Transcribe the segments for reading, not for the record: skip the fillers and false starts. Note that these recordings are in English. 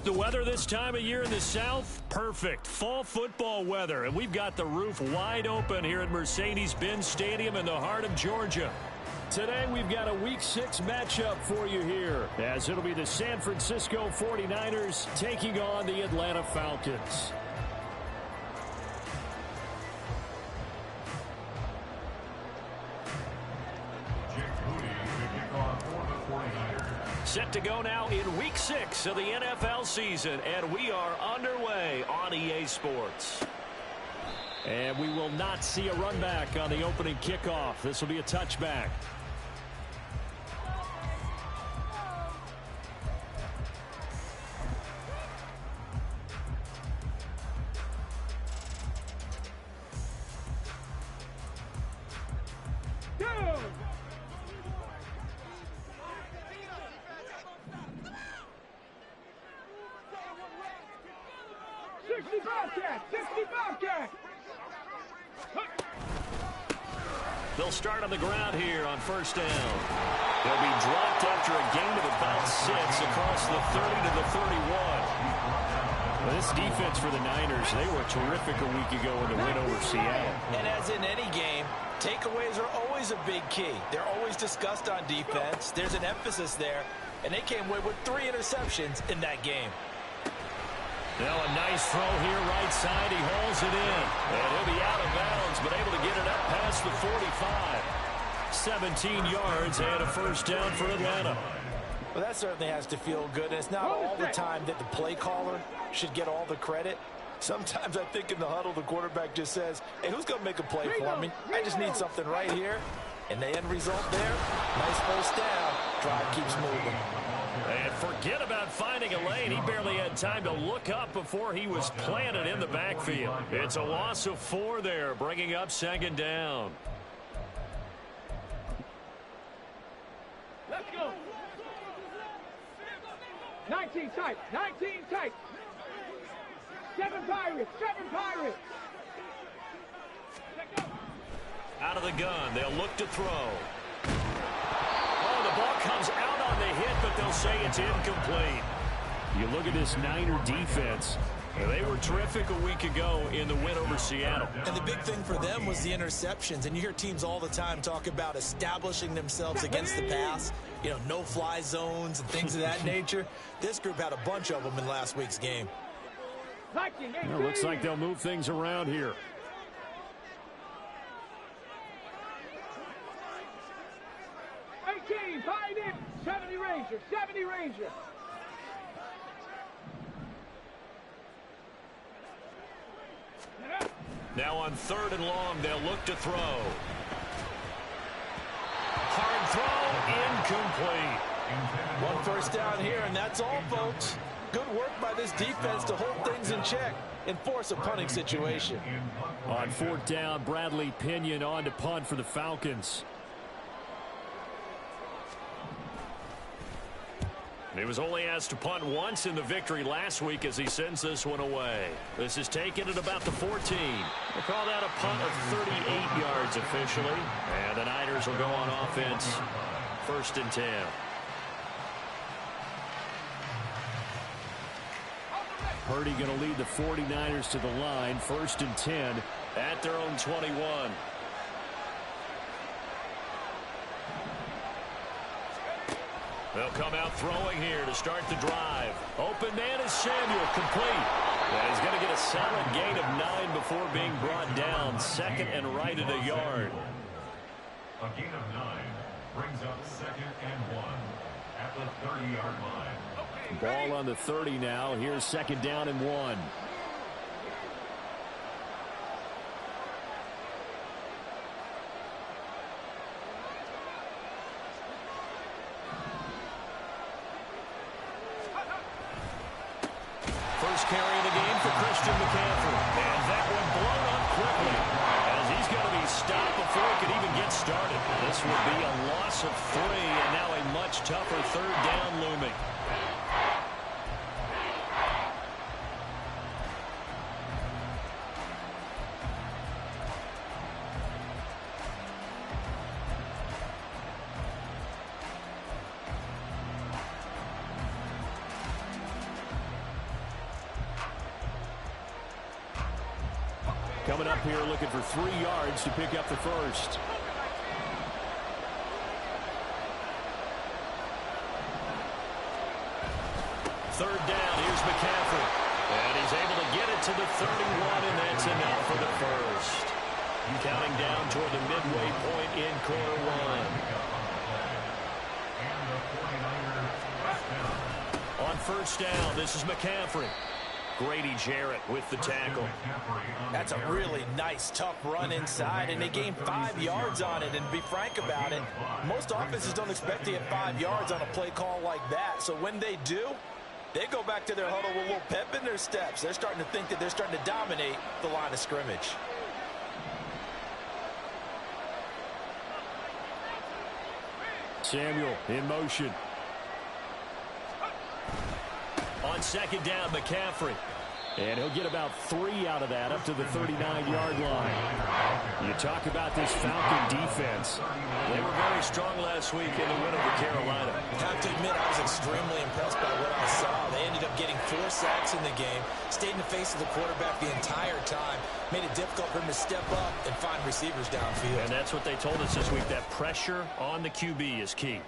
The weather this time of year in the South, perfect. Fall football weather, and we've got the roof wide open here at Mercedes-Benz Stadium in the heart of Georgia. Today we've got a Week 6 matchup for you here, as it'll be the San Francisco 49ers taking on the Atlanta Falcons. Set to go now in Week 6 of the NFL season, and we are underway on EA Sports. And we will not see a run back on the opening kickoff. This will be a touchback. They'll start on the ground here on first down. They'll be dropped after a gain of about 6 across the 30 to the 31. Well, this defense for the Niners, they were terrific a week ago in the win over Seattle. And as in any game, takeaways are always a big key. They're always discussed on defense. There's an emphasis there, and they came away with 3 interceptions in that game. Now a nice throw here right side. He hauls it in. And he'll be out of bounds, but able to get it up past the 45. 17 yards and a first down for Atlanta. Well, that certainly has to feel good. And it's not all the time that the play caller should get all the credit. Sometimes I think in the huddle, the quarterback just says, hey, who's going to make a play for me? I just need something right here. And the end result there, nice first down. Drive keeps moving. And forget about finding a lane. He barely had time to look up before he was planted in the backfield. It's a loss of 4 there, bringing up second down. Let's go. 19 tight, 19 tight. 7 Pirates, 7 Pirates. Out of the gun, they'll look to throw. Oh, the ball comes out on the hit, but they'll say it's incomplete. You look at this Niner defense. They were terrific a week ago in the win over Seattle. And the big thing for them was the interceptions. And you hear teams all the time talk about establishing themselves against the pass. You know, no-fly zones and things of that nature. This group had a bunch of them in last week's game. Well, looks like they'll move things around here. Find it. 70 Ranger, 70 Ranger. Now on 3rd and long, they'll look to throw. Hard throw, incomplete. 1 first down here, and that's all, folks. Good work by this defense to hold things in check and force a punting situation. On 4th down, Bradley Pinion on to punt for the Falcons. He was only asked to punt once in the victory last week as he sends this one away. This is taken at about the 14. We'll call that a punt of 38 yards officially. And the Niners will go on offense. 1st and 10. Purdy going to lead the 49ers to the line. 1st and 10 at their own 21. They'll come out throwing here to start the drive. Open man is Samuel, complete. And he's going to get a solid gain of 9 before being brought down. 2nd and right at a yard. A gain of 9 brings up 2nd and 1 at the 30-yard line. Ball on the 30 now. Here's 2nd down and 1. Carry of the game for Christian McCaffrey. And that one blown up quickly as he's going to be stopped before he could even get started. This would be a loss of 3 and now a much tougher 3rd down looming. Coming up here looking for 3 yards to pick up the first. Third down, here's McCaffrey. And he's able to get it to the 31, and that's enough for the first. Counting down toward the midway point in quarter 1. On first down, this is McCaffrey. Grady Jarrett with the tackle. That's a really nice, tough run inside, and they gained 5 yards on it. And to be frank about it, most offenses don't expect to get 5 yards on a play call like that. So when they do, they go back to their huddle with a little pep in their steps. They're starting to think that they're starting to dominate the line of scrimmage. Samuel in motion. On second down, McCaffrey. And he'll get about 3 out of that up to the 39-yard line. You talk about this Falcon defense. They were very strong last week in the win over Carolina. I have to admit, I was extremely impressed by what I saw. They ended up getting 4 sacks in the game, stayed in the face of the quarterback the entire time, made it difficult for him to step up and find receivers downfield. And that's what they told us this week, that pressure on the QB is key.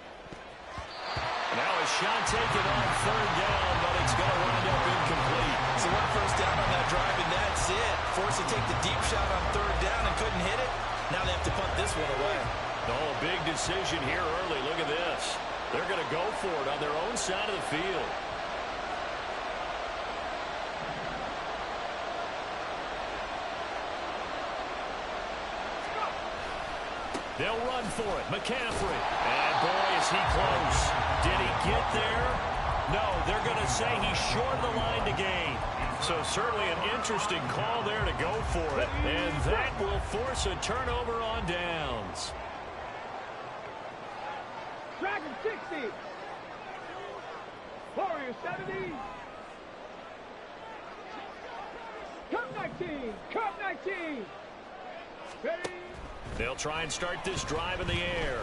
Now a shot taken on third down, but it's going to wind up incomplete. So 1 first down on that drive, and that's it. Forced to take the deep shot on third down and couldn't hit it. Now they have to punt this one away. Oh, big decision here early. Look at this. They're going to go for it on their own side of the field. They'll run for it. McCaffrey. And boy, is he close. Did he get there? No, they're going to say he's short of the line to gain. So certainly an interesting call there to go for it. And that will force a turnover on downs. Dragon 60. Warrior 70. Cup 19. Cup 19. Ready? They'll try and start this drive in the air.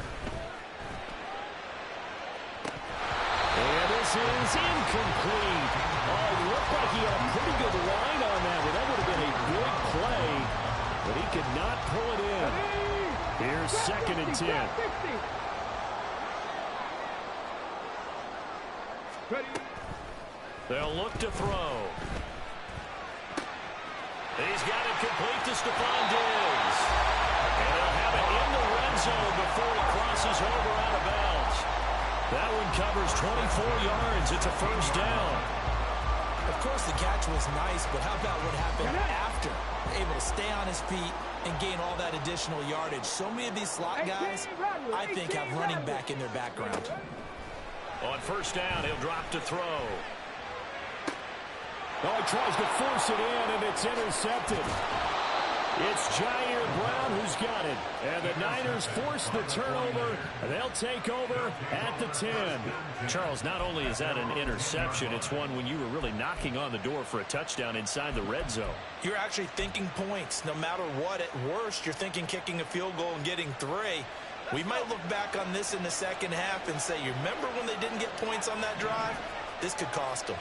And this is incomplete. Oh, it looked like he had a pretty good line on that one. That would have been a big play, but he could not pull it in. Here's second and 10. Ready? They'll look to throw. He's got it complete to Stephon Diggs. And they'll have it in the red zone before he crosses over out of bounds. That one covers 24 yards. It's a first down. Of course, the catch was nice, but how about what happened after? Able to stay on his feet and gain all that additional yardage. So many of these slot guys, I think, have running back in their background. On first down, he'll drop to throw. Oh, he tries to force it in, and it's intercepted. It's Jair Brown who's got it. And the Niners force the turnover. They'll take over at the 10. Charles, not only is that an interception, it's one when you were really knocking on the door for a touchdown inside the red zone. You're actually thinking points. No matter what, at worst, you're thinking kicking a field goal and getting 3. We might look back on this in the second half and say, you remember when they didn't get points on that drive? This could cost them.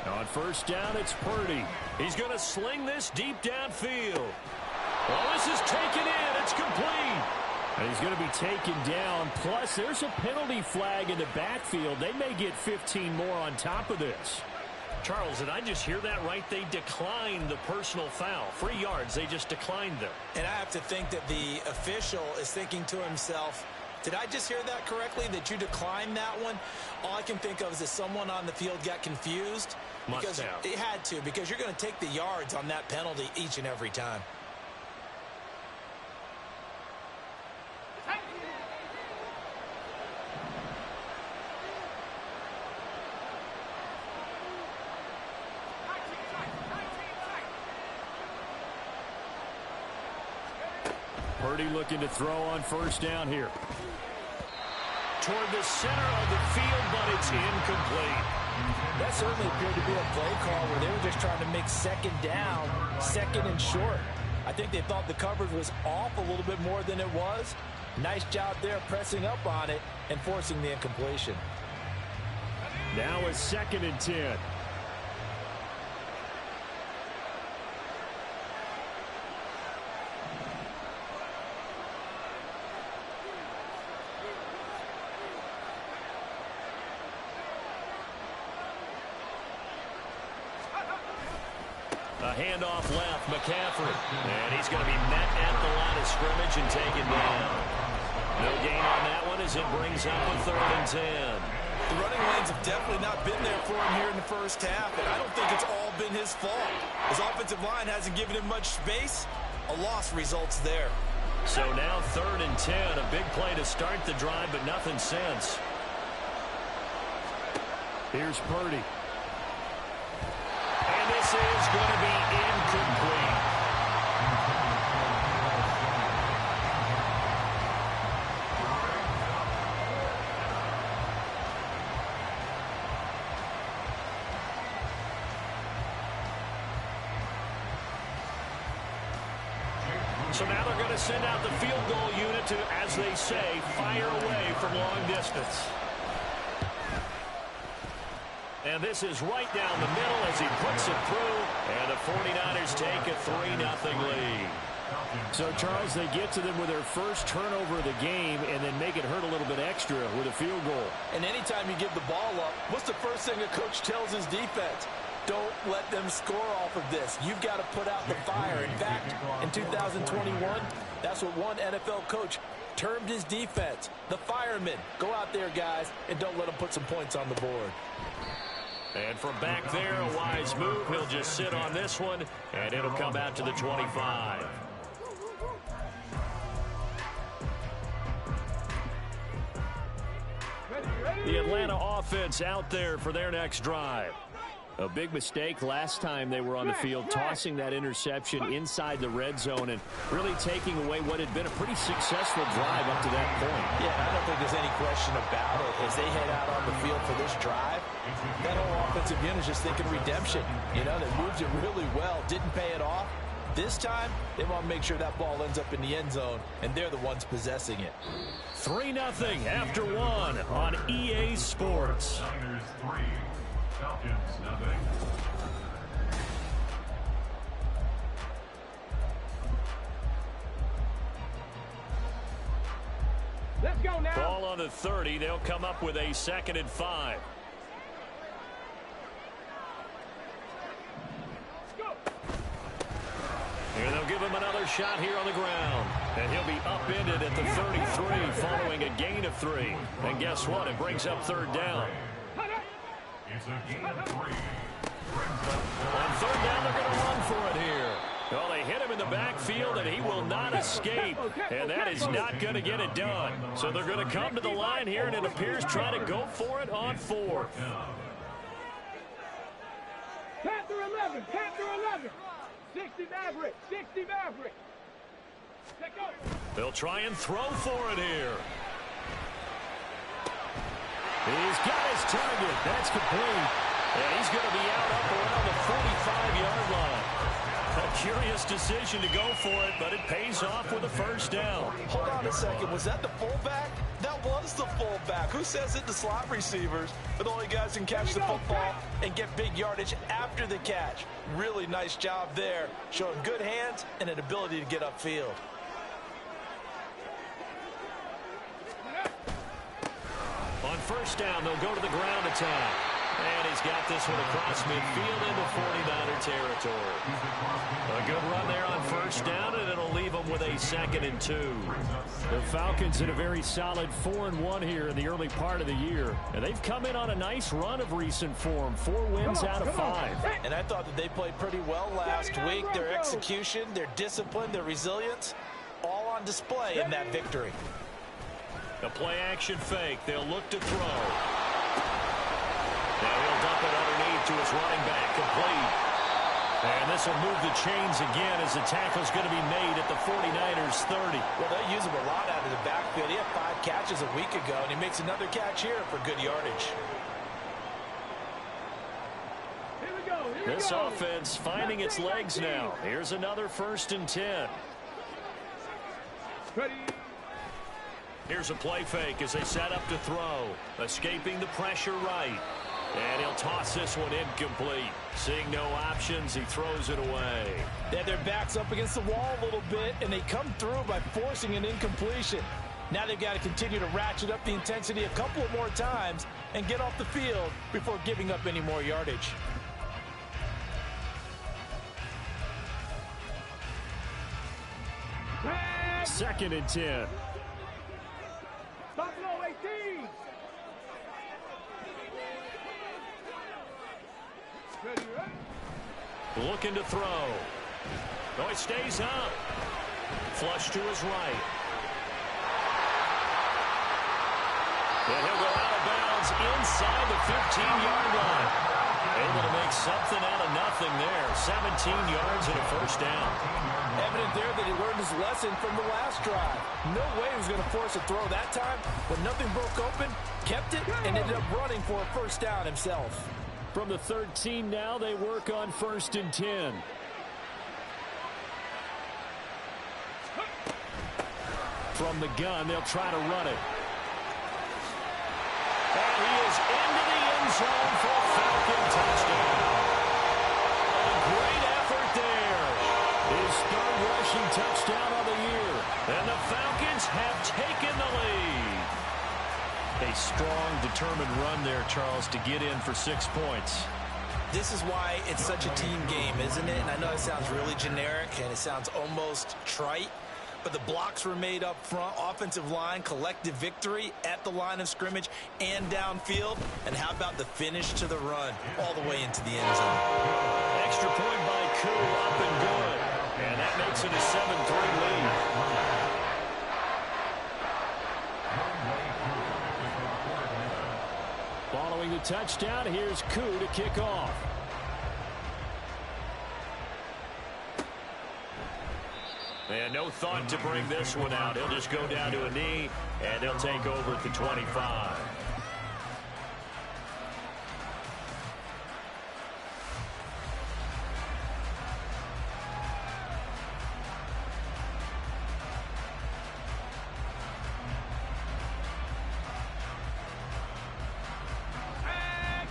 On first down, it's Purdy. He's going to sling this deep downfield. Well, this is taken in. It's complete. And he's going to be taken down. Plus, there's a penalty flag in the backfield. They may get 15 more on top of this. Charles, did I just hear that right? They declined the personal foul. 3 yards, they just declined them. And I have to think that the official is thinking to himself, did I just hear that correctly, that you declined that one? All I can think of is that someone on the field got confused. Must have. It had to, because you're going to take the yards on that penalty each and every time. Purdy looking to throw on first down here. Toward the center of the field, but it's incomplete. That certainly appeared to be a play call where they were just trying to make second down, second and short. I think they thought the coverage was off a little bit more than it was. Nice job there pressing up on it and forcing the incompletion. Now a 2nd and 10. A handoff left, McCaffrey. And he's going to be met at the line of scrimmage and taken down. No gain on that one as it brings up a 3rd and 10. The running lanes have definitely not been there for him here in the first half, and I don't think it's all been his fault. His offensive line hasn't given him much space. A loss results there. So now 3rd and 10, a big play to start the drive, but nothing since. Here's Purdy. And this is going to be incomplete. So now they're going to send out the field goal unit to, as they say, fire away from long distance. And this is right down the middle as he puts it through. And the 49ers take a 3-0 lead. So, Charles, they get to them with their first turnover of the game and then make it hurt a little bit extra with a field goal. And anytime you give the ball up, what's the first thing a coach tells his defense? Don't let them score off of this. You've got to put out the fire. In fact, in 2021, that's what one NFL coach termed his defense. The firemen. Go out there, guys, and don't let them put some points on the board. And from back there, a wise move. He'll just sit on this one, and it'll come out to the 25. The Atlanta offense out there for their next drive. A big mistake last time they were on the field, tossing that interception inside the red zone and really taking away what had been a pretty successful drive up to that point. Yeah, I don't think there's any question about it. As they head out on the field for this drive, that whole offensive unit is just thinking redemption. You know, they moved it really well, didn't pay it off. This time, they want to make sure that ball ends up in the end zone, and they're the ones possessing it. 3-0 after one on EA Sports. Niners 3, Falcons 0. Let's go now. Ball on the 30. They'll come up with a 2nd and 5. Here they'll give him another shot here on the ground. And he'll be upended at the 33 following a gain of 3. And guess what? It brings up 3rd down. It's a gain of 3. On 3rd down, they're going to run for it here. Well, they hit him in the backfield, and he will not escape. And that is not going to get it done. So they're going to come to the line here, and it appears trying to go for it on 4th. Panther 11, Panther 11. 60 Maverick, 60 Maverick. Let go. They'll try and throw for it here. He's got his target. That's complete. And he's going to be out up around the 45-yard line. A curious decision to go for it, but it pays off with a 1st down. Hold on a second. Was that the fullback? That was the fullback. Who says it? The slot receivers are the only guys who can catch the football and get big yardage after the catch. Really nice job there, showing good hands and an ability to get upfield. On 1st down, they'll go to the ground attack. And he's got this one across midfield into 49er territory. A good run there on 1st down, and it'll leave them with a 2nd and 2. The Falcons in a very solid 4-1 here in the early part of the year. And they've come in on a nice run of recent form. 4 wins out of 5. And I thought that they played pretty well last week. Their execution, their discipline, their resilience, all on display in that victory. A play-action fake. They'll look to throw. Now he'll dump it underneath to his running back, complete. And this will move the chains again as the tackle's going to be made at the 49ers 30. Well, they use him a lot out of the backfield. He had 5 catches a week ago, and he makes another catch here for good yardage. Here we go. Here This we go. offense finding its legs now. Here's another 1st and 10. Ready. Here's a play fake as they set up to throw. Escaping the pressure right. And he'll toss this one incomplete. Seeing no options, he throws it away. They had their backs up against the wall a little bit, and they come through by forcing an incompletion. Now they've got to continue to ratchet up the intensity a couple of more times and get off the field before giving up any more yardage. Second and 10. Buffalo 18. Looking to throw. Oh, he stays up. Flush to his right. And he'll go out of bounds inside the 15-yard line. Able to make something out of nothing there. 17 yards and a first down. Evident there that he learned his lesson from the last drive. No way he was going to force a throw that time, but nothing broke open, kept it, and ended up running for a first down himself. From the 13 now, they work on 1st and 10. From the gun, they'll try to run it. And he is into the end zone for a Falcon touchdown. A great effort there. His third rushing touchdown of the year. And the Falcons have taken the lead. A strong, determined run there, Charles, to get in for 6 points. This is why it's such a team game, isn't it? And I know it sounds really generic and it sounds almost trite, but the blocks were made up front, offensive line, collective victory at the line of scrimmage and downfield. And how about the finish to the run all the way into the end zone? Extra point by Koo, up and good. And that makes it a 7-3 lead. Following the touchdown, here's Koo to kick off. And no thought to bring this one out. He'll just go down to a knee, and he'll take over at the 25.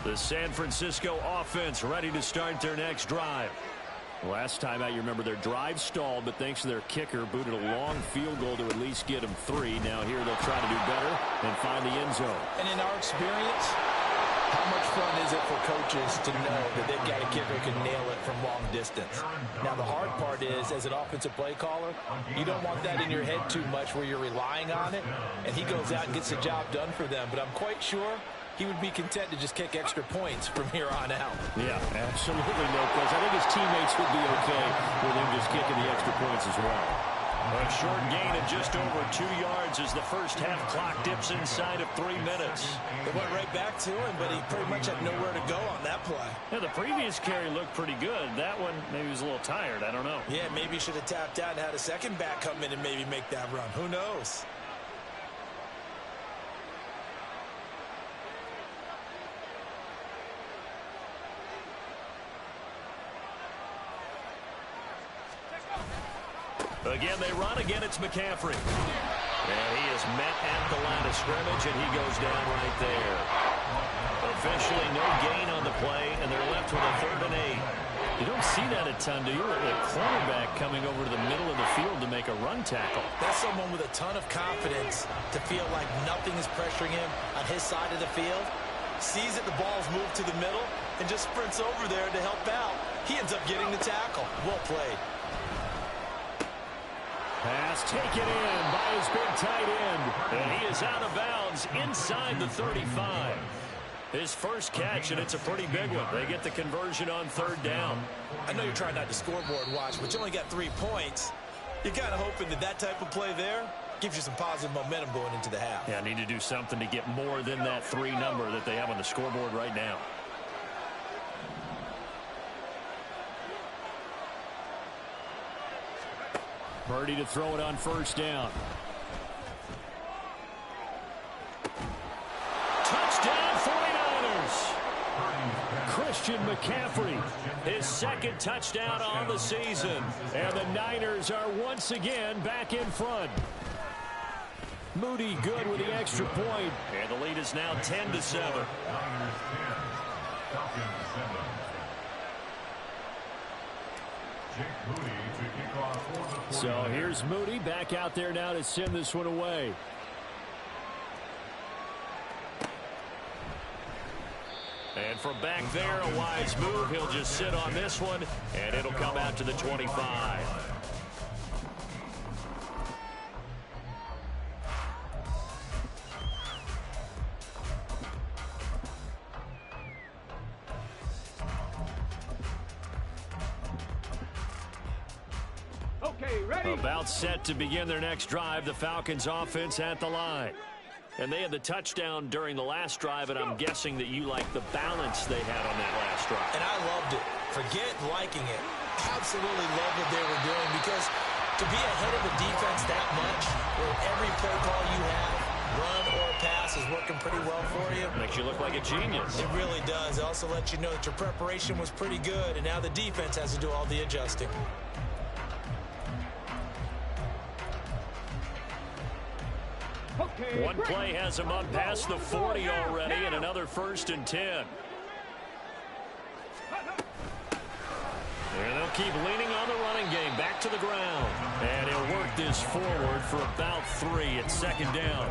The San Francisco offense ready to start their next drive. Last time out, you remember their drive stalled, but thanks to their kicker, booted a long field goal to at least get them 3. Now here they'll try to do better and find the end zone. And in our experience, how much fun is it for coaches to know that they've got a kicker who can nail it from long distance? Now, the hard part is, as an offensive play caller, you don't want that in your head too much where you're relying on it, and he goes out and gets the job done for them. But I'm quite sure he would be content to just kick extra points from here on out. Yeah, absolutely no question. I think his teammates would be okay with him just kicking the extra points as well. A short gain of just over 2 yards as the first half clock dips inside of 3 minutes. It went right back to him, but he pretty much had nowhere to go on that play. Yeah, the previous carry looked pretty good. That one, maybe he was a little tired. I don't know. Yeah, maybe he should have tapped out and had a second back come in and maybe make that run. Who knows? Again, they run. Again, it's McCaffrey. And he is met at the line of scrimmage, and he goes down right there. Officially no gain on the play, and they're left with a 3rd and 8. You don't see that a ton, do you? A cornerback coming over to the middle of the field to make a run tackle. That's someone with a ton of confidence to feel like nothing is pressuring him on his side of the field. Sees that the ball's moved to the middle and just sprints over there to help out. He ends up getting the tackle. Well played. Pass taken in by his big tight end. And he is out of bounds inside the 35. His first catch, and it's a pretty big one. They get the conversion on 3rd down. I know you're trying not to scoreboard watch, but you only got 3 points. You're kind of hoping that that type of play there gives you some positive momentum going into the half. Yeah, need to do something to get more than that 3 number that they have on the scoreboard right now. Purdy to throw it on 1st down. Touchdown 49ers. Christian McCaffrey, his 2nd touchdown on the season. And the Niners are once again back in front. Moody good with the extra point. And the lead is now 10-7. Falcons 7. Jake Moody to kick off for the So here's Moody back out there now to send this one away. And from back there, a wise move. He'll just sit on this one, and it'll come out to the 25. Okay, ready? About set to begin their next drive, the Falcons offense at the line. And they had the touchdown during the last drive, and I'm guessing that you like the balance they had on that last drive. And I loved it. Forget liking it. Absolutely love what they were doing, because to be ahead of a defense that much, where every play call you have, run or pass, is working pretty well for you. Makes you look like a genius. It really does. It also lets you know that your preparation was pretty good, and now the defense has to do all the adjusting. Okay, One play has him up past the 40 already, and another 1st and 10. And they'll keep leaning on the running game. Back to the ground. And he'll work this forward for about 3 at 2nd down.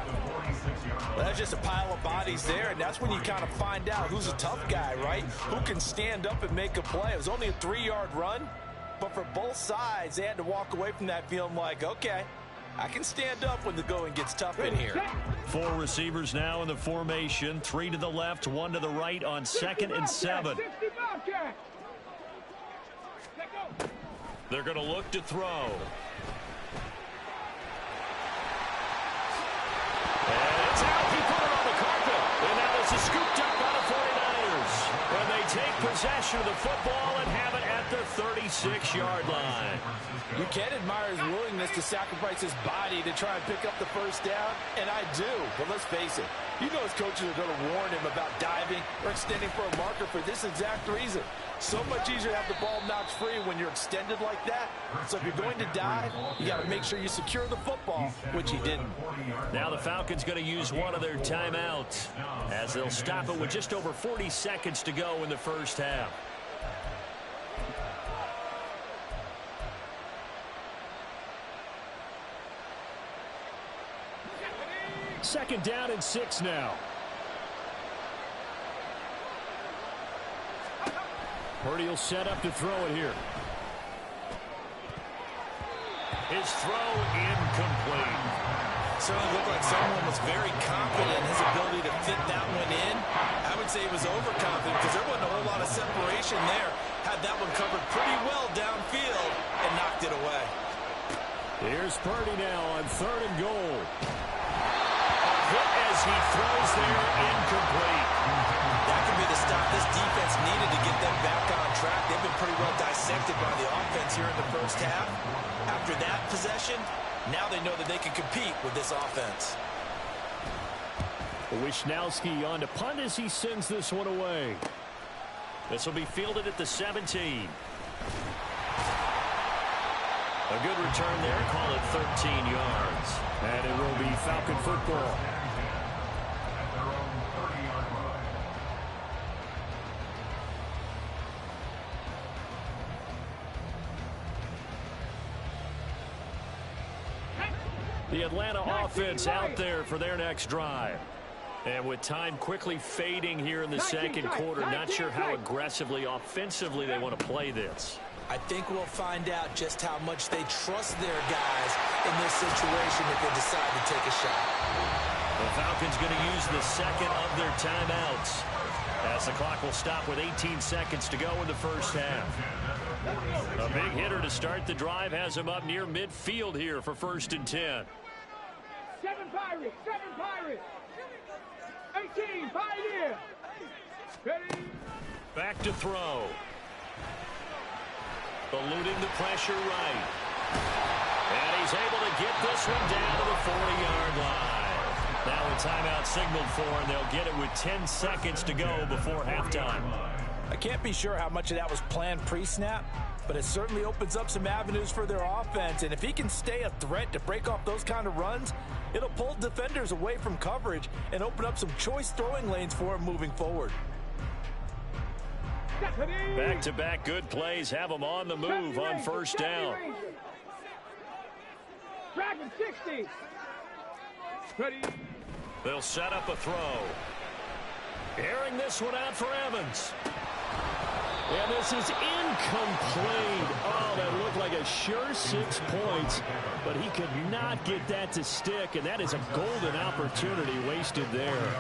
Well, that's just a pile of bodies there, and that's when you kind of find out who's a tough guy, right? Who can stand up and make a play. It was only a 3-yard run, but for both sides, they had to walk away from that feeling like, okay, I can stand up when the going gets tough in here. 4 receivers now in the formation. 3 to the left, 1 to the right on 2nd and 7. They're going to look to throw. And it's out. He put it on the carpet. And now it's a scooped up by the 49ers. When they take possession of the football and have it at the 36-yard line. You can admire his willingness to sacrifice his body to try and pick up the first down, and I do. But let's face it, you know his coaches are going to warn him about diving or extending for a marker for this exact reason. So much easier to have the ball knocked free when you're extended like that. So if you're going to dive, you got to make sure you secure the football, which he didn't. Now the Falcons going to use one of their timeouts as they'll stop it with just over 40 seconds to go in the first half. Second down and 6 now. Purdy will set up to throw it here. His throw incomplete. Certainly looked like someone was very confident in his ability to fit that one in. I would say he was overconfident because there wasn't a whole lot of separation there. Had that one covered pretty well downfield and knocked it away. Here's Purdy now on 3rd and goal. Hit as he throws there, incomplete. That could be the stop this defense needed to get them back on track. They've been pretty well dissected by the offense here in the first half. After that possession, now they know that they can compete with this offense. Wishnowski on to punt as he sends this one away. This will be fielded at the 17. A good return there. Call it 13 yards. And it will be Falcon football. The Atlanta offense out there for their next drive. And with time quickly fading here in the second quarter, not sure how aggressively, offensively they want to play this. I think we'll find out just how much they trust their guys in this situation if they decide to take a shot. The Falcons going to use the second of their timeouts as the clock will stop with 18 seconds to go in the first half. A big hitter to start the drive has him up near midfield here for 1st and 10. 7 Pirates, 7 Pirates. 18, Pioneer. Ready? Back to throw. Eluding the pressure right. And he's able to get this one down to the 40-yard line. Now a timeout signaled for, and they'll get it with 10 seconds to go before halftime. I can't be sure how much of that was planned pre-snap, but it certainly opens up some avenues for their offense. And if he can stay a threat to break off those kind of runs, it'll pull defenders away from coverage and open up some choice throwing lanes for him moving forward. Back-to-back good plays have them on the move on first down. Dragon 60. Ready. They'll set up a throw. Airing this one out for Evans. And this is incomplete. Oh, that looked like a sure 6 points, but he could not get that to stick, and that is a golden opportunity wasted there.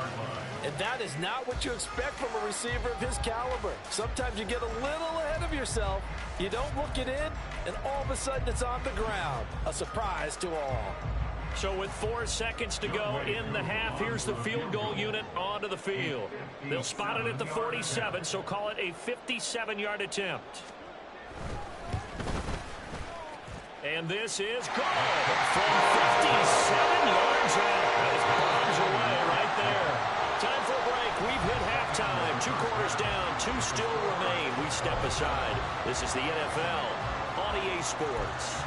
And that is not what you expect from a receiver of his caliber. Sometimes you get a little ahead of yourself, you don't look it in, and all of a sudden it's on the ground. A surprise to all. So with 4 seconds to go in the half, here's the field goal unit onto the field. They'll spot it at the 47, so call it a 57-yard attempt. And this is good from 57 yards out. That is bombs away right there. Time for a break. We've hit halftime. 2 quarters down, 2 still remain. We step aside. This is the NFL on EA Sports.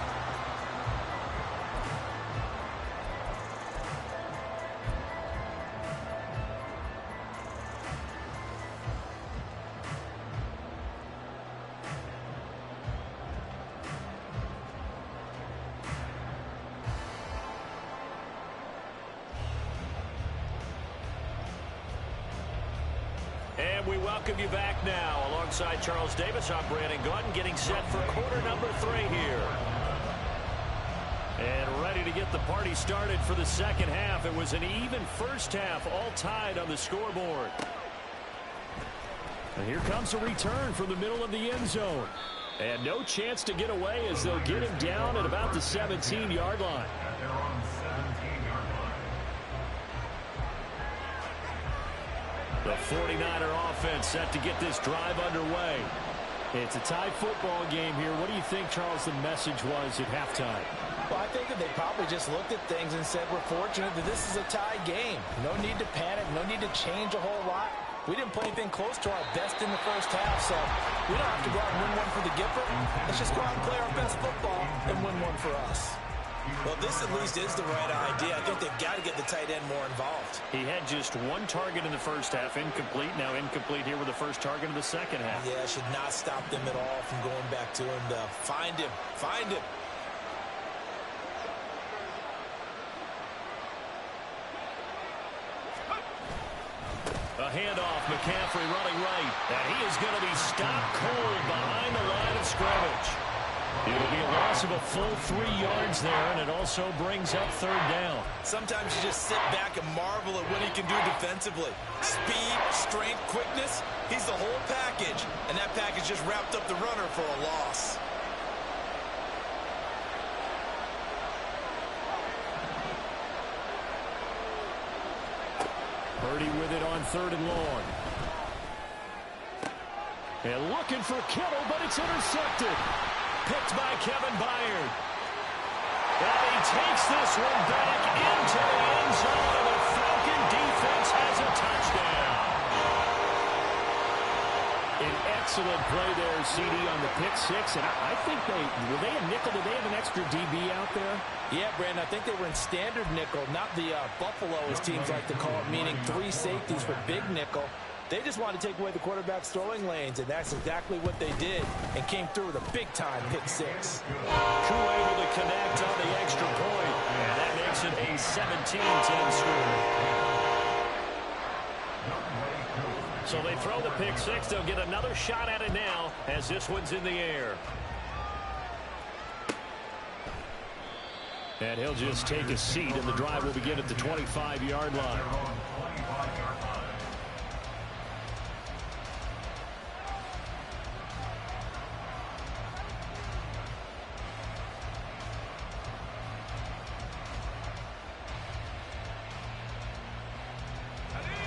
And we welcome you back now. Alongside Charles Davis, I'm Brandon Gordon, getting set for quarter number 3 here. And ready to get the party started for the second half. It was an even first half, all tied on the scoreboard. And here comes a return from the middle of the end zone. And no chance to get away as they'll get him down at about the 17-yard line. They're on 17-yard line. The 49er offense set to get this drive underway. It's a tie football game here. What do you think, Charles, the message was at halftime? Well, I think that they probably just looked at things and said, we're fortunate that this is a tie game. No need to panic, no need to change a whole lot. We didn't play anything close to our best in the first half, so we don't have to go out and win one for the Gipper. Let's just go out and play our best football and win one for us. Well, this at least is the right idea. I think they've got to get the tight end more involved. He had just 1 target in the first half, incomplete. Now incomplete here with the first target of the second half. Yeah, should not stop them at all from going back to him to find him. Find him. A handoff, McCaffrey running right. And he is going to be stopped cold behind the line of scrimmage. It'll be a loss of a full 3 yards there, and it also brings up third down. Sometimes you just sit back and marvel at what he can do defensively. Speed, strength, quickness, he's the whole package. And that package just wrapped up the runner for a loss. Purdy with it on 3rd and long. And looking for Kittle, but it's intercepted. Picked by Kevin Byard. And he takes this one back into the end zone, and the Falcon defense has a touchdown. An excellent play there, CD, on the pick 6. And I think were they a nickel? Did they have an extra DB out there? Yeah, Brandon, I think they were in standard nickel, not the Buffalo, as teams like to call it, meaning 3 safeties for big nickel. They just wanted to take away the quarterback's throwing lanes, and that's exactly what they did, and came through with a big-time pick 6. Crew able to connect on the extra point, and that makes it a 17-10 score. So they throw the pick 6. They'll get another shot at it now as this one's in the air. And he'll just take a seat, and the drive will begin at the 25-yard line.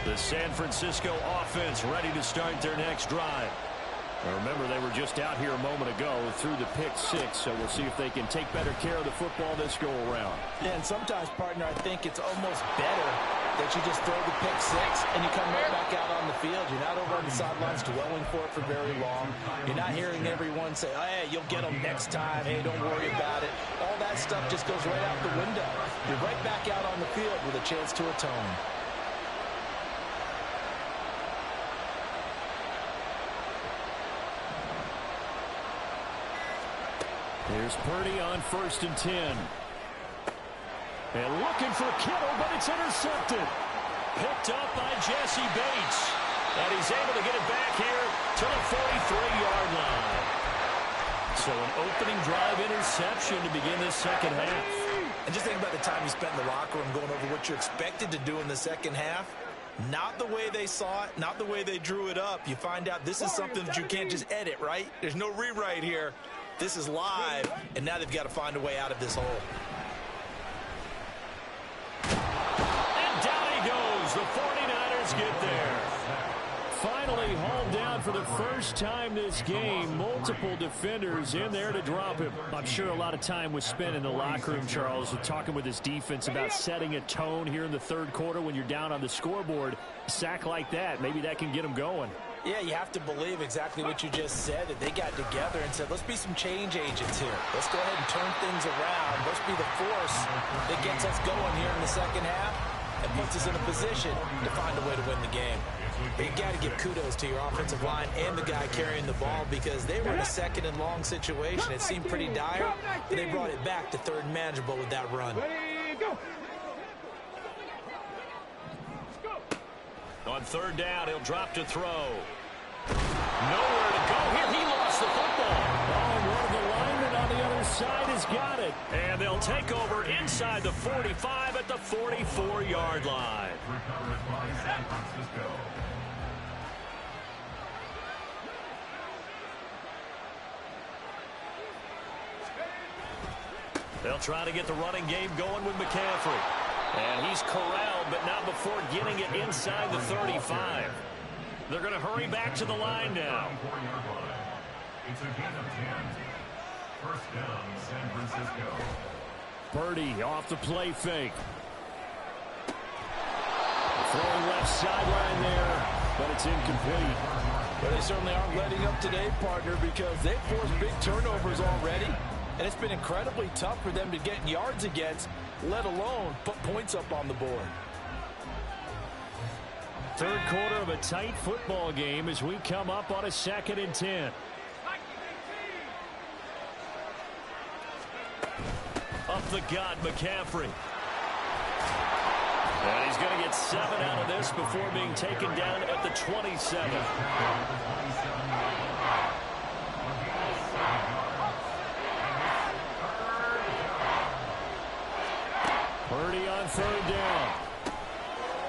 The San Francisco offense ready to start their next drive. Now remember, they were just out here a moment ago through the pick 6, so we'll see if they can take better care of the football this go around. Yeah, and sometimes, partner, I think it's almost better that you just throw the pick 6 and you come right back out on the field. You're not over on the sidelines dwelling for it for very long. You're not hearing everyone say, oh, hey, you'll get them next time. Hey, don't worry about it. All that stuff just goes right out the window. You're right back out on the field with a chance to atone. Here's Purdy on 1st and 10. And looking for Kittle, but it's intercepted. Picked up by Jesse Bates. And he's able to get it back here to the 43-yard line. So an opening drive interception to begin this second half. And just think about the time you spent in the locker room going over what you're expected to do in the second half. Not the way they saw it, not the way they drew it up. You find out this is something that you can't just edit, right? There's no rewrite here. This is live, and now they've got to find a way out of this hole. And down he goes. The 49ers get there. Finally hauled down for the first time this game. Multiple defenders in there to drop him. I'm sure a lot of time was spent in the locker room, Charles, talking with his defense about setting a tone here in the third quarter when you're down on the scoreboard. A sack like that, maybe that can get them going. Yeah, you have to believe exactly what you just said, that they got together and said, let's be some change agents here. Let's go ahead and turn things around. Let's be the force that gets us going here in the second half and puts us in a position to find a way to win the game. But you got to give kudos to your offensive line and the guy carrying the ball, because they were in a second and long situation. It seemed pretty dire, but they brought it back to third and manageable with that run. On third down, he'll drop to throw. Nowhere to go here. He lost the football. Oh, and one of the linemen on the other side has got it. And they'll take over inside the 45 at the 44-yard line. Recovered by San Francisco. They'll try to get the running game going with McCaffrey. And he's corralled, but not before getting it inside the 35. They're going to hurry back to the line now. It's a gain of 10. First down, San Francisco. Purdy off the play fake. Throwing left sideline there, but it's incomplete. But they certainly aren't letting up today, partner, because they've forced big turnovers already. And it's been incredibly tough for them to get yards against, let alone put points up on the board. Third quarter of a tight football game as we come up on a 2nd and 10. Up the gut, McCaffrey. And he's going to get 7 out of this before being taken down at the 27. Purdy on third down.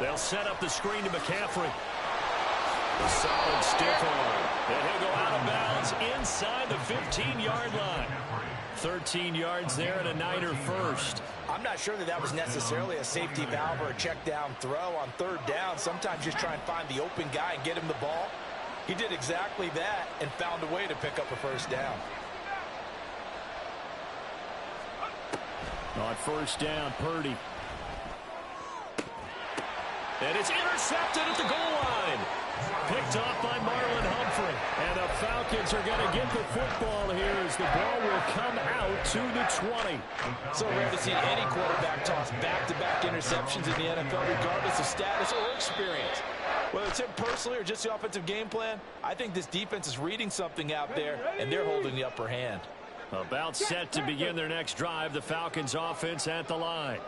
They'll set up the screen to McCaffrey. A solid stiff arm. And he'll go out of bounds inside the 15-yard line. 13 yards there and a Niner first. I'm not sure that that was necessarily a safety valve or a check down throw on third down. Sometimes just try and find the open guy and get him the ball. He did exactly that and found a way to pick up a first down. On first down, Purdy. And it's intercepted at the goal line. Picked off by Marlon Humphrey. And the Falcons are going to get the football here as the ball will come out to the 20. So rare to see any quarterback toss back-to-back interceptions in the NFL, regardless of status or experience. Whether it's him personally or just the offensive game plan, I think this defense is reading something out there, and they're holding the upper hand. About set to begin their next drive, the Falcons offense at the line.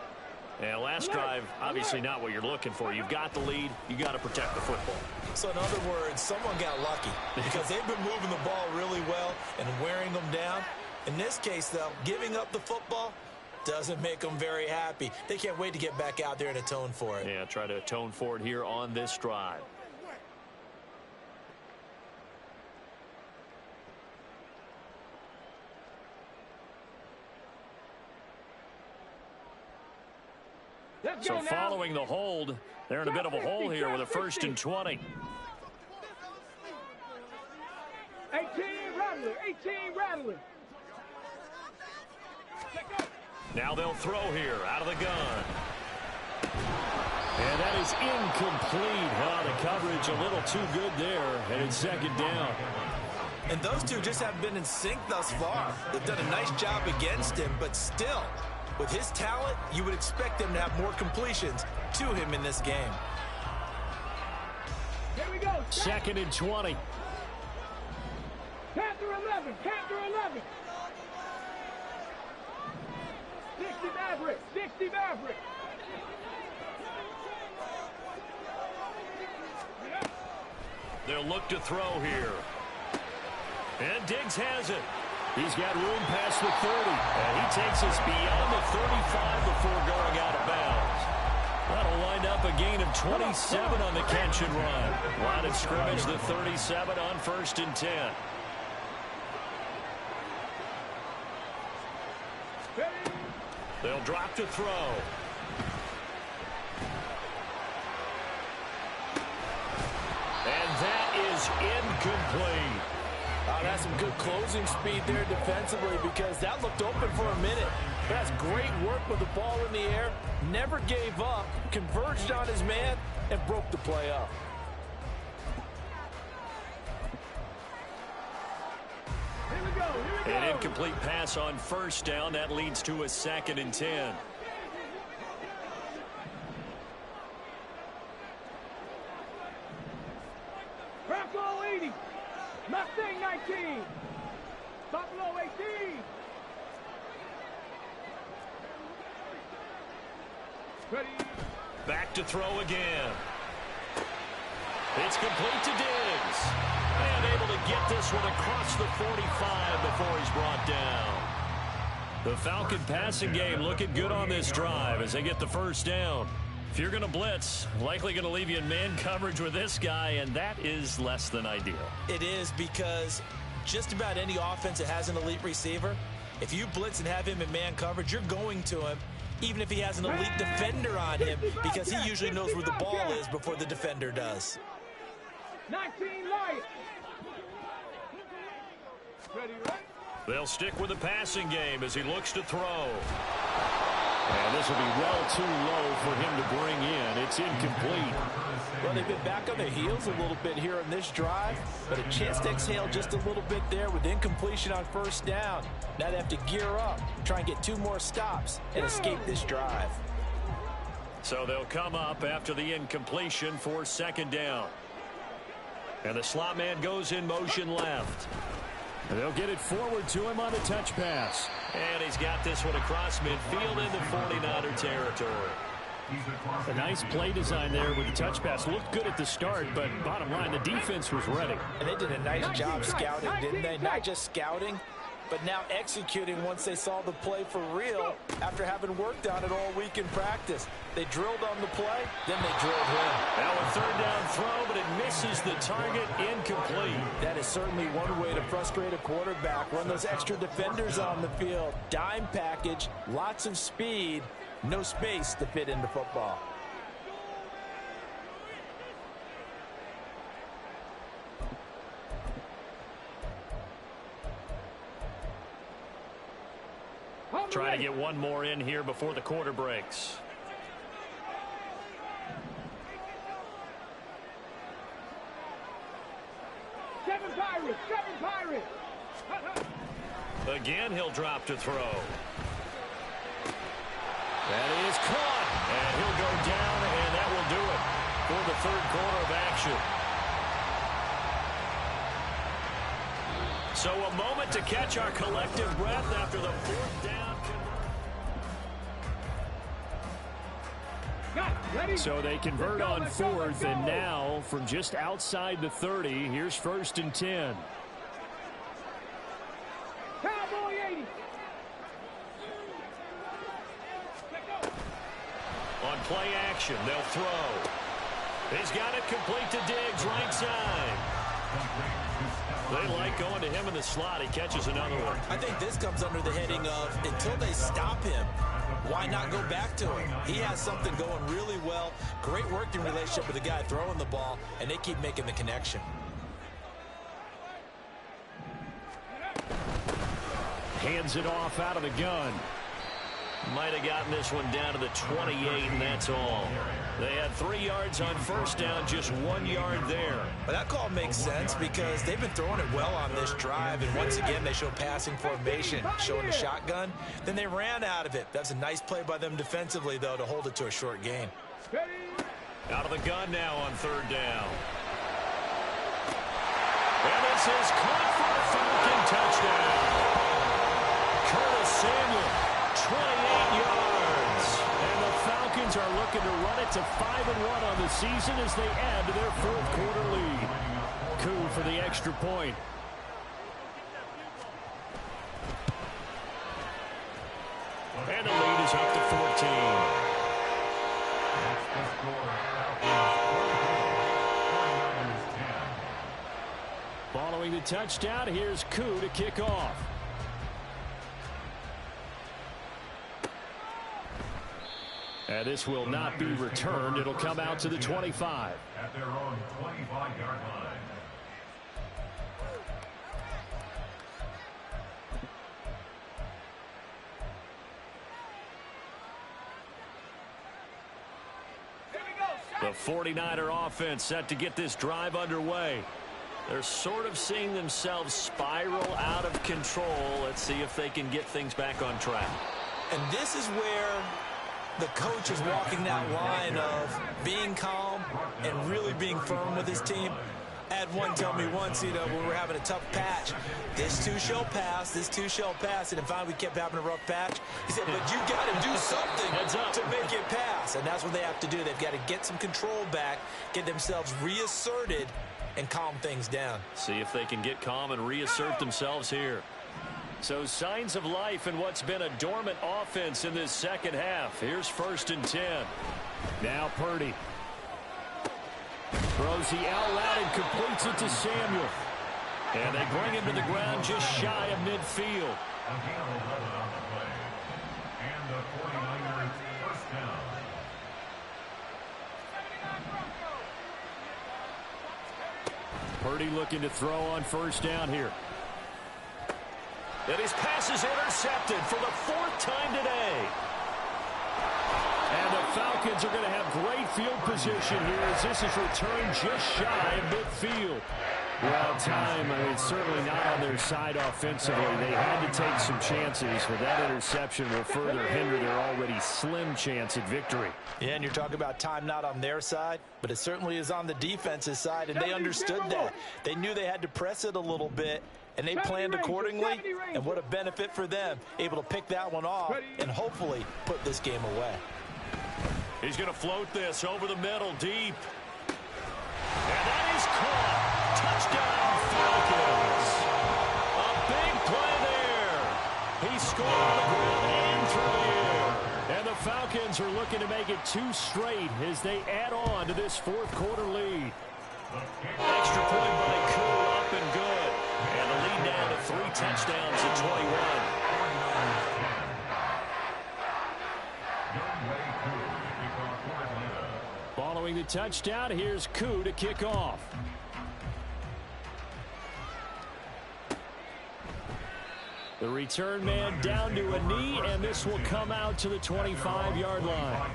And last drive, obviously not what you're looking for. You've got the lead. You got to protect the football. So in other words, someone got lucky because they've been moving the ball really well and wearing them down. In this case, though, giving up the football doesn't make them very happy. They can't wait to get back out there and atone for it. Yeah, try to atone for it here on this drive. So following the hold, they're in a bit of a hole here with a 1st and 20. 18 Rattler, 18 Rattler. Now they'll throw here out of the gun. And that is incomplete. Oh, the coverage a little too good there, and it's 2nd down. And those two just haven't been in sync thus far. They've done a nice job against him, but still, with his talent, you would expect them to have more completions to him in this game. Here we go. 2nd and 20. Panther 11, Panther 11. 60 Maverick. 60 Maverick. They'll look to throw here. And Diggs has it. He's got room past the 30. And he takes us beyond the 35 before going out of bounds. That'll wind up a gain of 27 on the catch and run. Line of scrimmage, the 37 on 1st and 10. They'll drop to throw. And that is incomplete. Oh, that's some good closing speed there defensively because that looked open for a minute. But that's great work with the ball in the air. Never gave up, converged on his man, and broke the play up. Here we go. Here we go. An incomplete pass on 1st down. That leads to a 2nd and 10. Bronco 80. Mustang 19. Buffalo 18. Ready. Back to throw again. It's complete to Diggs. And able to get this one across the 45 before he's brought down. The Falcon passing game looking good on this drive as they get the 1st down. If you're going to blitz, likely going to leave you in man coverage with this guy, and that is less than ideal. It is because just about any offense that has an elite receiver, if you blitz and have him in man coverage, you're going to him, even if he has an elite defender on him, because he usually knows where the ball is before the defender does. 19 Lions. Ready, right? They'll stick with the passing game as he looks to throw. And this will be well too low for him to bring in. It's incomplete. Well, they've been back on their heels a little bit here in this drive, but a chance to exhale just a little bit there with incompletion on 1st down. Now they have to gear up, try and get 2 more stops, and escape this drive. So they'll come up after the incompletion for 2nd down. And the slot man goes in motion left. And they'll get it forward to him on a touch pass. And he's got this one across midfield into 49er territory. A nice play design there with the touch pass. Looked good at the start, but bottom line, the defense was ready. And they did a nice job scouting, didn't they? Not just scouting, but now executing once they saw the play for real after having worked on it all week in practice. They drilled on the play, then they drilled him. Now a 3rd down throw, but it misses the target, incomplete. That is certainly one way to frustrate a quarterback. Run those extra defenders on the field. Dime package, lots of speed, no space to fit into football. Trying to get one more in here before the quarter breaks. Seven Pirates. Again, he'll drop to throw. That is caught. And he'll go down, and that will do it for the 3rd quarter of action. So a moment to catch our collective breath after the 4th down. So they convert on 4th, and now from just outside the 30, here's 1st and 10. Cowboy 80. On play action, they'll throw. He's got it complete to Diggs, right side. They like going to him in the slot. He catches another one. I think this comes under the heading of until they stop him, why not go back to him? He has something going really well. Great working relationship with the guy throwing the ball, and they keep making the connection. Hands it off out of the gun. Might have gotten this one down to the 28, and that's all. They had 3 yards on 1st down, just 1 yard there. But that call makes sense because they've been throwing it well on this drive, and once again they show passing formation, showing the shotgun. Then they ran out of it. That's a nice play by them defensively, though, to hold it to a short gain. Out of the gun now on 3rd down. And this is caught for a Falcon touchdown. Curtis Samuel yards. And the Falcons are looking to run it to 5-1 on the season as they add to their fourth quarter lead. Coup for the extra point. And the lead is up to 14. Following the touchdown, here's Coup to kick off. And this will not be returned. It'll come out to the 25. At their own 25-yard line. The 49er offense set to get this drive underway. They're sort of seeing themselves spiral out of control. Let's see if they can get things back on track. And this is where the coach is walking that line of being calm and really being firm with his team. I had one tell me once, when we were having a tough patch, this too shall pass, this too shall pass. And then finally we kept having a rough patch. He said, but you got to do something to make it pass. And that's what they have to do. They've got to get some control back, get themselves reasserted, and calm things down. See if they can get calm and reassert themselves here. So signs of life in what's been a dormant offense in this second half. Here's 1st and 10. Now Purdy throws the out route and completes it to Samuel. And they bring him to the ground just shy of midfield. Again, 11 on the play. And the 49ers first down. Purdy looking to throw on 1st down here. And his pass is intercepted for the 4th time today. And the Falcons are going to have great field position here as this is returned just shy of midfield. Well, time, it's certainly not on their side offensively. They had to take some chances, but that interception will further hinder their already slim chance at victory. Yeah, and you're talking about time not on their side, but it certainly is on the defense's side, and they understood that. They knew they had to press it a little bit, and they planned accordingly, and what a benefit for them, able to pick that one off and hopefully put this game away. He's going to float this over the middle deep. And that is caught. Touchdown, Falcons. A big play there. He scored on the ground and through the air. And the Falcons are looking to make it 2 straight as they add on to this 4th quarter lead. Extra point by Coup, up and good. And the lead down to 3 touchdowns at 21. Following the touchdown, here's Coup to kick off. The return man down to a knee, and this will come out to the 25-yard line.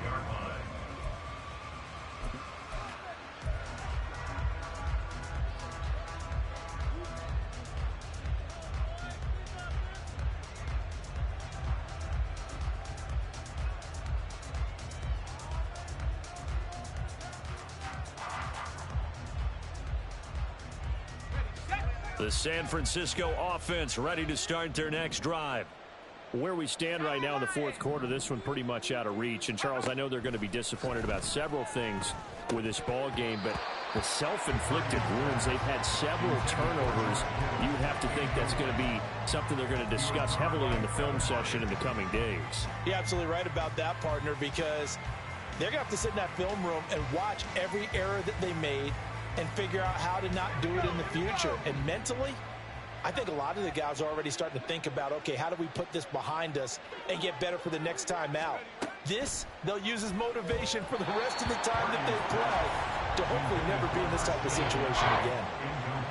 The San Francisco offense ready to start their next drive. Where we stand right now in the 4th quarter, this one pretty much out of reach. And, Charles, I know they're going to be disappointed about several things with this ball game, but the self-inflicted wounds, they've had several turnovers. You would have to think that's going to be something they're going to discuss heavily in the film session in the coming days. You're absolutely right about that, partner, because they're going to have to sit in that film room and watch every error that they made and figure out how to not do it in the future. And mentally, I think a lot of the guys are already starting to think about, okay, how do we put this behind us and get better for the next time out? This, they'll use as motivation for the rest of the time that they play to hopefully never be in this type of situation again.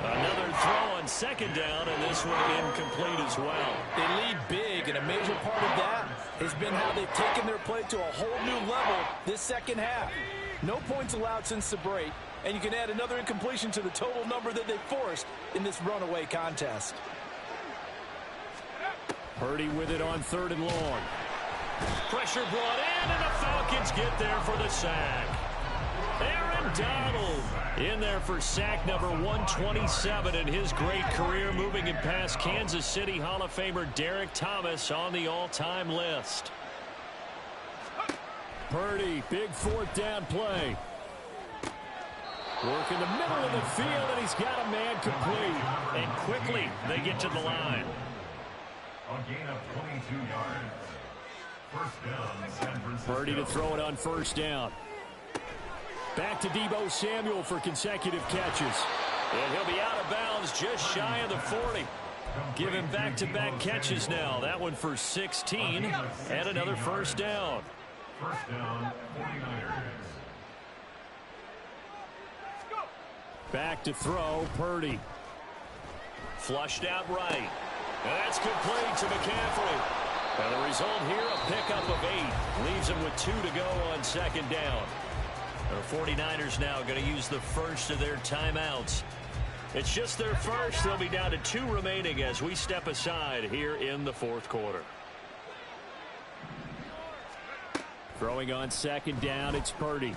Another throw on 2nd down, and this one incomplete as well. They lead big, and a major part of that has been how they've taken their play to a whole new level this second half. No points allowed since the break, and you can add another incompletion to the total number that they forced in this runaway contest. Purdy with it on 3rd and long. Pressure brought in, and the Falcons get there for the sack. Aaron Donald in there for sack number 127 in his great career, moving it past Kansas City Hall of Famer Derek Thomas on the all-time list. Purdy, big fourth down play. Work in the middle of the field, and he's got a man complete. And quickly, they get to the line. A gain of 22 yards. First down, San Francisco. Purdy to throw it on first down. Back to Deebo Samuel for consecutive catches. And he'll be out of bounds just shy of the 40. Give him back-to-back catches now. That one for 16 and another first down. First down, 49ers. Back to throw, Purdy. Flushed out right. And that's complete to McCaffrey. And the result here, a pickup of 8. Leaves him with 2 to go on second down. The 49ers now going to use the first of their timeouts. It's just their first. They'll be down to 2 remaining as we step aside here in the fourth quarter. Throwing on second down, it's Purdy.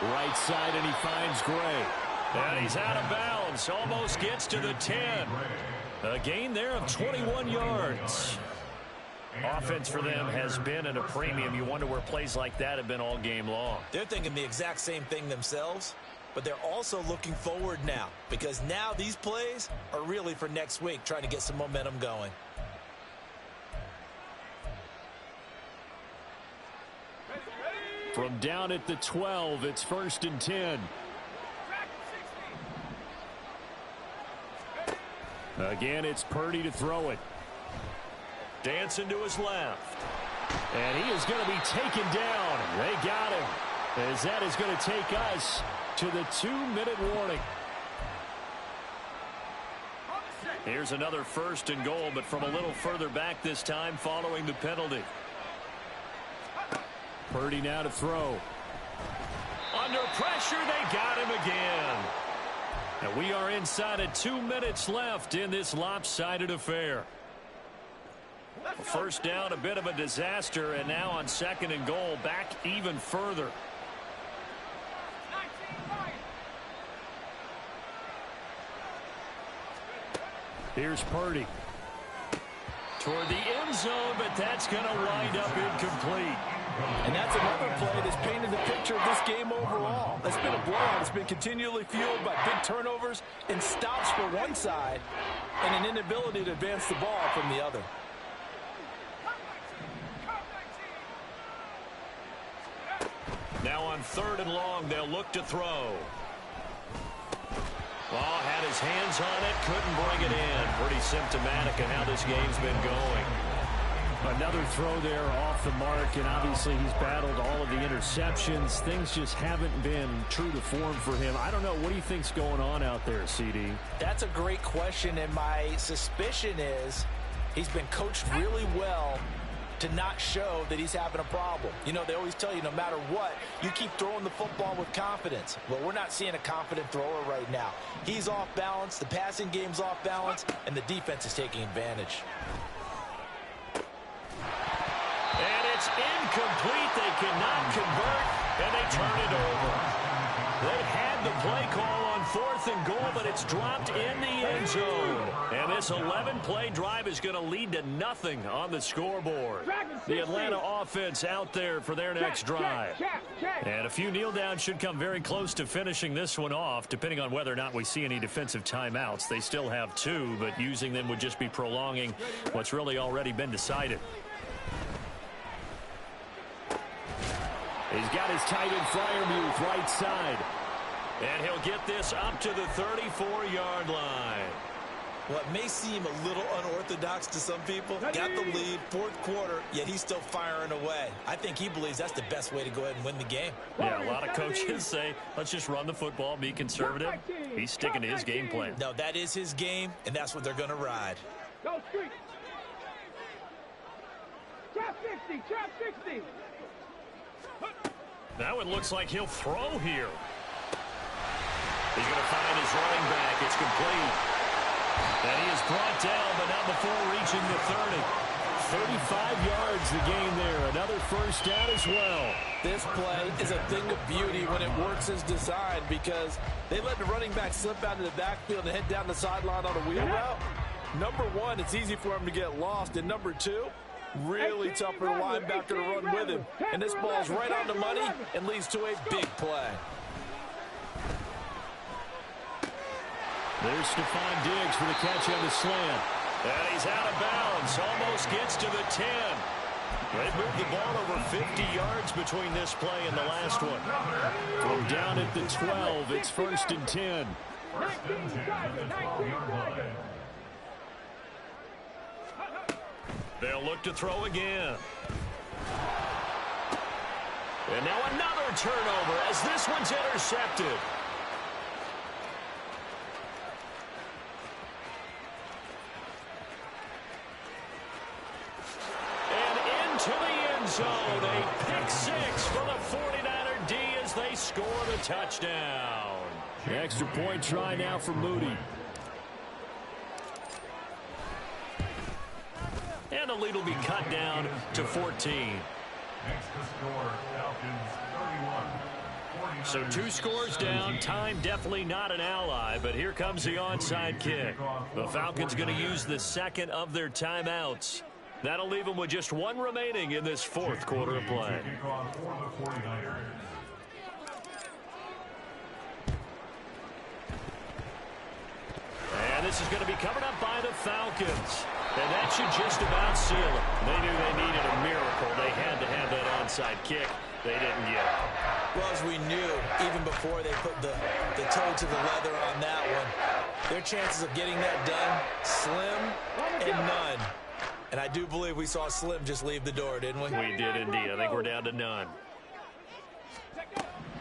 Right side, and he finds Gray. And he's out of bounds. Almost gets to the 10. A gain there of 21 yards. Offense for them has been at a premium. You wonder where plays like that have been all game long. They're thinking the exact same thing themselves, but they're also looking forward now, because now these plays are really for next week, trying to get some momentum going. From down at the 12, it's first and 10. Again, it's Purdy to throw it. Dancing to his left. And he is going to be taken down. They got him. As that is going to take us to the 2-minute warning. Here's another first and goal, but from a little further back this time following the penalty. Purdy now to throw. Under pressure, they got him again. And we are inside of 2 minutes left in this lopsided affair. First down, a bit of a disaster, and now on second and goal, back even further. Here's Purdy. Toward the end zone, but that's going to wind up incomplete. And that's another play that's painted the picture of this game overall. It's been a blowout. It's been continually fueled by big turnovers and stops for one side and an inability to advance the ball from the other. Now on third and long, they'll look to throw. Ball had his hands on it, couldn't bring it in. Pretty symptomatic of how this game's been going. Another throw there off the mark, and obviously he's battled all of the interceptions. Things just haven't been true to form for him. I don't know. What do you think's going on out there, CD? That's a great question, and my suspicion is he's been coached really well to not show that he's having a problem. You know, they always tell you no matter what, you keep throwing the football with confidence. Well, we're not seeing a confident thrower right now. He's off balance, the passing game's off balance, and the defense is taking advantage. And it's incomplete. They cannot convert, and they turn it over. They had the play call on fourth and goal, but it's dropped in the end zone. And this 11-play drive is going to lead to nothing on the scoreboard. The Atlanta offense out there for their next drive. And a few kneel downs should come very close to finishing this one off, depending on whether or not we see any defensive timeouts. They still have 2, but using them would just be prolonging what's really already been decided. He's got his tight end Freiermuth right side. And he'll get this up to the 34-yard line. Well, it may seem a little unorthodox to some people. Got the lead, fourth quarter, yet he's still firing away. I think he believes that's the best way to go ahead and win the game. Yeah, a lot of coaches say, let's just run the football, be conservative. He's sticking to his game plan. No, that is his game, and that's what they're going to ride. Go street. Trap 60, trap 60. Now it looks like he'll throw here. He's going to find his running back. It's complete. And he is brought down, but not before reaching the 30. 35 yards the gain there. Another first down as well. This play is a thing of beauty when it works as designed because they let the running back slip out of the backfield and head down the sideline on a wheel route. Number one, it's easy for him to get lost. And number two, really tough for the linebacker to run with him. And this ball's right on the money and leads to a big play. There's Stephon Diggs for the catch on the slant. And he's out of bounds. Almost gets to the 10. They've moved the ball over 50 yards between this play and the last one. From down at the 12, it's 1st and 10. First and 10 at the 12-yard line. They'll look to throw again. And now another turnover as this one's intercepted. To the end zone, a pick six for the 49er D as they score the touchdown. The extra point try now for Moody. And the lead will be cut down to 14. Next to score, Falcons 31. So 2 scores down. Time definitely not an ally, but here comes the onside kick. The Falcons going to use the second of their timeouts. That'll leave them with just 1 remaining in this 4th quarter of play. And this is going to be covered up by the Falcons. And that should just about seal it. They knew they needed a miracle. They had to have that onside kick. They didn't get it. Well, as we knew, even before they put the toe to the leather on that one, their chances of getting that done, slim and none. And I do believe we saw Slim just leave the door, didn't we? We did indeed. I think we're down to none.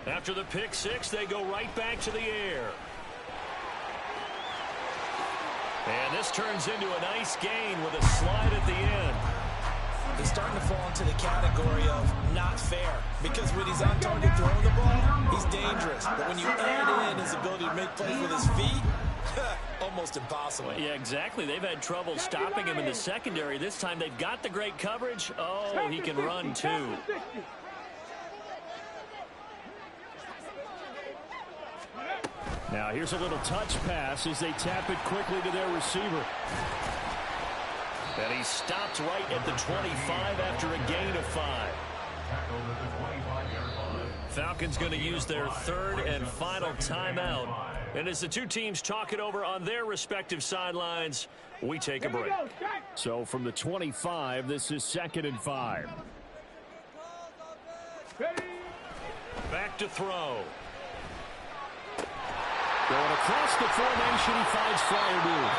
After the pick six, they go right back to the air. And this turns into a nice gain with a slide at the end. He's starting to fall into the category of not fair because when he's on target throwing the ball, he's dangerous. But when you add in his ability to make plays with his feet, almost impossible. Yeah, exactly. They've had trouble stopping him in the secondary. This time they've got the great coverage. Oh, he can run too. Now here's a little touch pass as they tap it quickly to their receiver. And he stopped right at the 25 after a gain of 5. Falcons going to use their 3rd and final timeout. And as the two teams talk it over on their respective sidelines, we take a break. So from the 25, this is 2nd and 5. Back to throw. Going across the formation, he finds Fryermuth.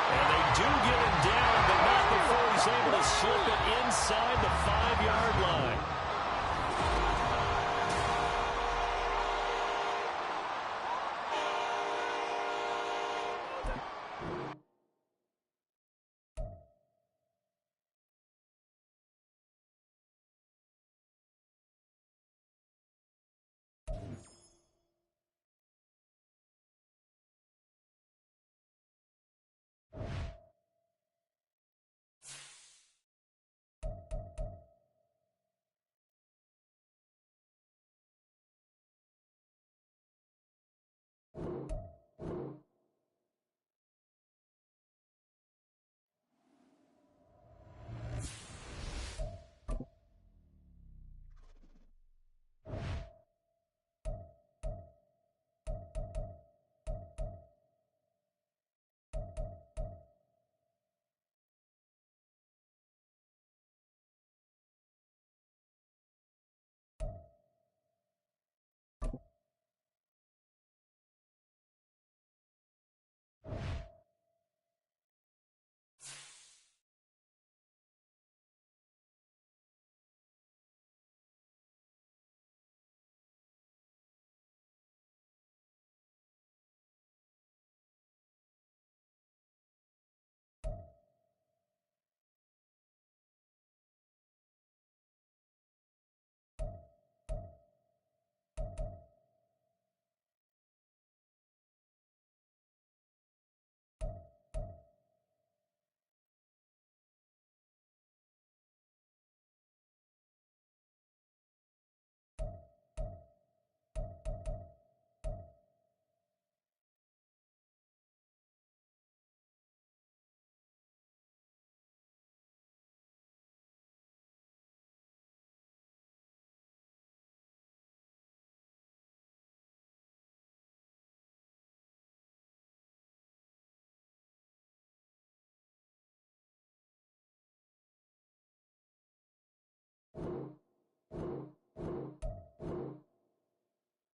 And they do get him down, but not before he's able to slip it inside the 5-yard line.